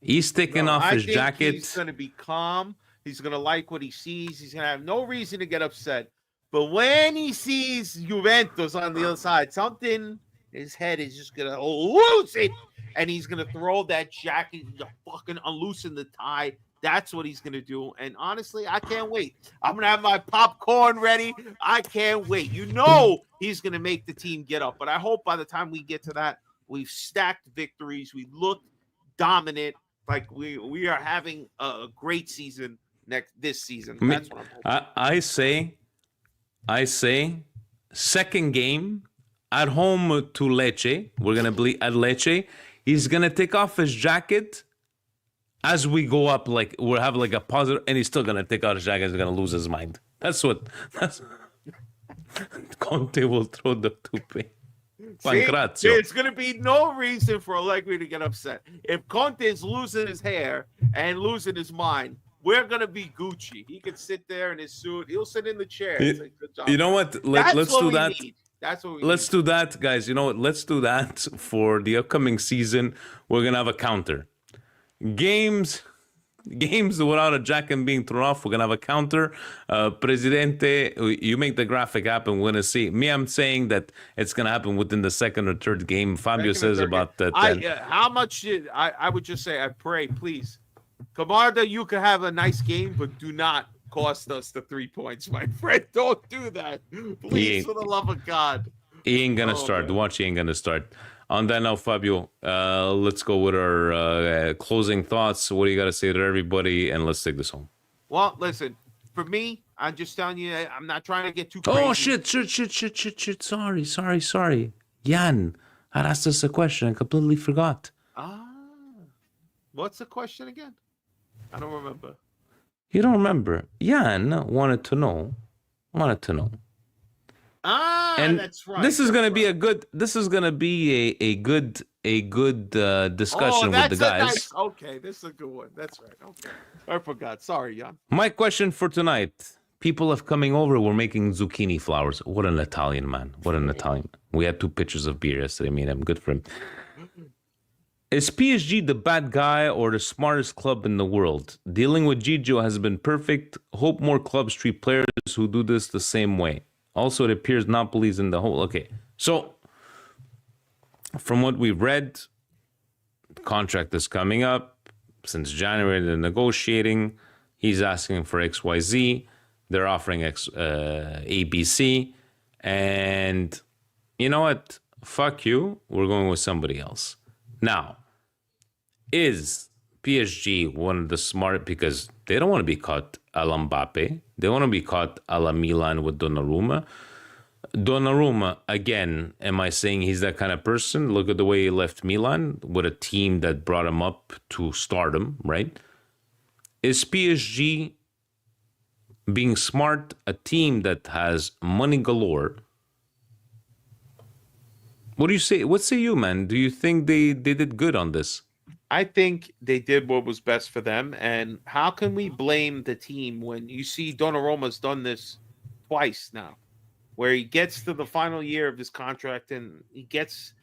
He's taking off his jacket. He's going to be calm. He's going to like what he sees. He's going to have no reason to get upset. But when he sees Juventus on the other side, something, his head is just going to lose it. And he's going to throw that jacket, fucking unloosen the tie. That's what he's going to do. And honestly, I can't wait. I'm going to have my popcorn ready. I can't wait. He's going to make the team get up. But I hope by the time we get to that, we've stacked victories. We look dominant. Like we are having a great season this season. That's what I'm hoping. I say second game at home to Lecce. We're going to be at Lecce. He's going to take off his jacket. As we go up, like we'll have like a positive, and he's still gonna take out his jacket. He's gonna lose his mind. That's Conte will throw the toupee. Pancrazio. There's gonna be no reason for Allegri to get upset. If Conte is losing his hair and losing his mind, we're gonna be Gucci. He can sit there in his suit. He'll sit in the chair. Say, good job. You know what? Let's do that. That's what we Let's do that, guys. You know what? Let's do that for the upcoming season. We're gonna have a counter. Games games without a jacket being thrown off. We're gonna have a counter. Presidente, you make the graphic happen. We're gonna see. Me, I'm saying that it's gonna happen within the second or third game. Fabio says about 10. How much did I would just say, I pray, please, Camarda, you can have a nice game, but do not cost us the 3 points, my friend. Don't do that, please, for the love of God. He ain't gonna start. Man. Watch, he ain't gonna start. On that note, Fabio, let's go with our closing thoughts. What do you got to say to everybody? And let's take this home. Well, listen, for me, I'm just telling you, I'm not trying to get too crazy. Oh, shit. Sorry. Jan had asked us a question. I completely forgot. What's the question again? I don't remember. You don't remember? Jan wanted to know. And that's right. This is gonna be a good. This is gonna be a good discussion with the guys. Okay, this is a good one. That's right. Okay, I forgot. Sorry, Jan. My question for tonight: people have coming over. We're making zucchini flowers. What an Italian man! What an Italian. We had 2 pitchers of beer yesterday. Me and him. Good for him. Is PSG the bad guy or the smartest club in the world? Dealing with Gigio has been perfect. Hope more clubs treat players who do this the same way. Also, it appears Napoli's in the hole. Okay, so from what we've read, the contract is coming up. Since January, they're negotiating. He's asking for XYZ. They're offering ABC. And you know what? Fuck you. We're going with somebody else. Now, is PSG one of the smart, because they don't want to be caught a la Mbappe. They want to be caught a la Milan with Donnarumma. Donnarumma, again, am I saying he's that kind of person? Look at the way he left Milan with a team that brought him up to stardom, right? Is PSG being smart, a team that has money galore? What do you say? What say you, man? Do you think they did good on this? I think they did what was best for them. And how can we blame the team when you see Donnarumma's done this twice now, where he gets to the final year of his contract and he gets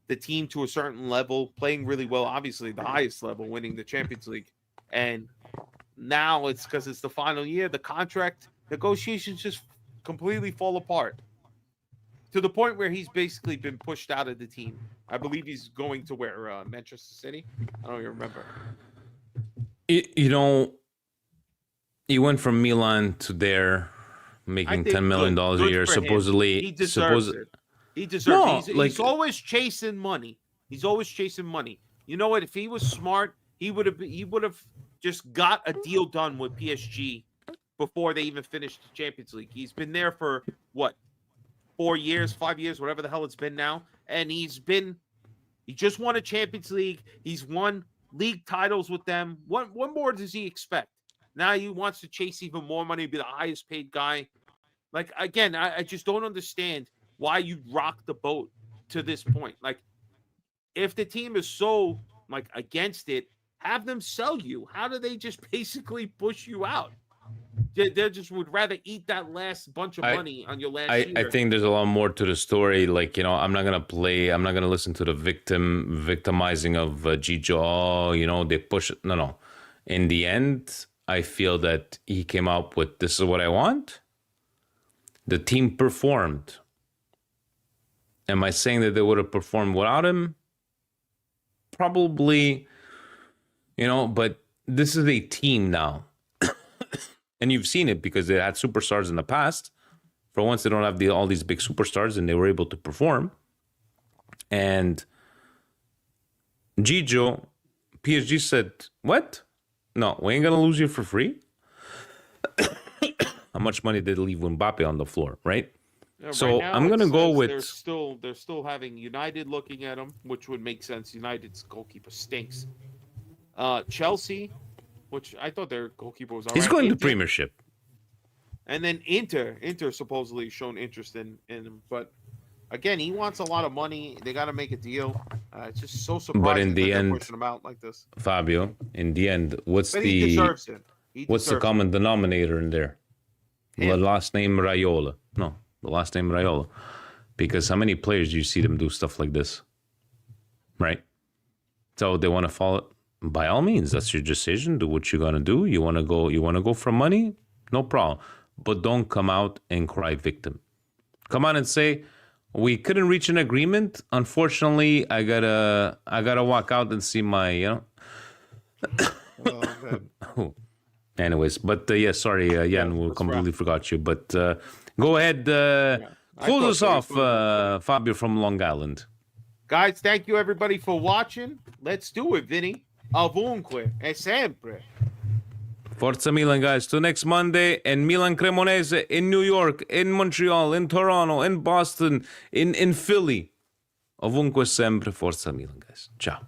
the team to a certain level, playing really well, obviously the highest level, winning the Champions League. And now it's because it's the final year, the contract negotiations just completely fall apart, to the point where he's basically been pushed out of the team. I believe he's going to Manchester City. I don't even remember. You know, he went from Milan to there, making $10 million a year. Supposedly, he deserves it. He deserves it. He's always chasing money. You know what? If he was smart, he would have just got a deal done with PSG before they even finished the Champions League. He's been there for what? 4 years, 5 years, whatever the hell it's been now. And he just won a Champions League. He's won league titles with them. What more does he expect? Now he wants to chase even more money, be the highest paid guy. Like, again, I just don't understand why you rock the boat to this point. Like, if the team is so, like, against it, have them sell you. How do they just basically push you out? They just would rather eat that last bunch of money on your last year. I think there's a lot more to the story. Like, you know, I'm not going to listen to the victimizing of Gigio. Oh, you know, they push it. No. In the end, I feel that he came up with, this is what I want. The team performed. Am I saying that they would have performed without him? Probably, you know, but this is a team now. And you've seen it because they had superstars in the past. For once, they don't have all these big superstars, and they were able to perform. And Gigio, PSG said, what? No, we ain't going to lose you for free. How much money did they leave Mbappe on the floor, right? Yeah, so right I'm going to go with... They're still having United looking at him, which would make sense. United's goalkeeper stinks. Chelsea... which I thought their goalkeeper was all right. He's going to Premiership. And then Inter supposedly shown interest in him. But again, he wants a lot of money. They got to make a deal. It's just so surprising but in the end, pushing him out like this. Fabio, in the end, he deserves it. What's the common denominator in there? The last name Raiola. No, the last name Raiola. Because how many players do you see them do stuff like this? Right? So they want to follow By all means, that's your decision. Do what you're gonna do. You wanna go for money? No problem. But don't come out and cry victim. Come out and say, we couldn't reach an agreement. Unfortunately, I gotta walk out and see my, Anyways, but yeah, sorry, Jan, we completely forgot you. But go ahead, close us off, Fabio from Long Island. Guys, thank you everybody for watching. Let's do it, Vinny. Ovunque e sempre. Forza Milan, guys. Till next Monday. And Milan Cremonese in New York, in Montreal, in Toronto, in Boston, in Philly. Ovunque sempre. Forza Milan, guys. Ciao.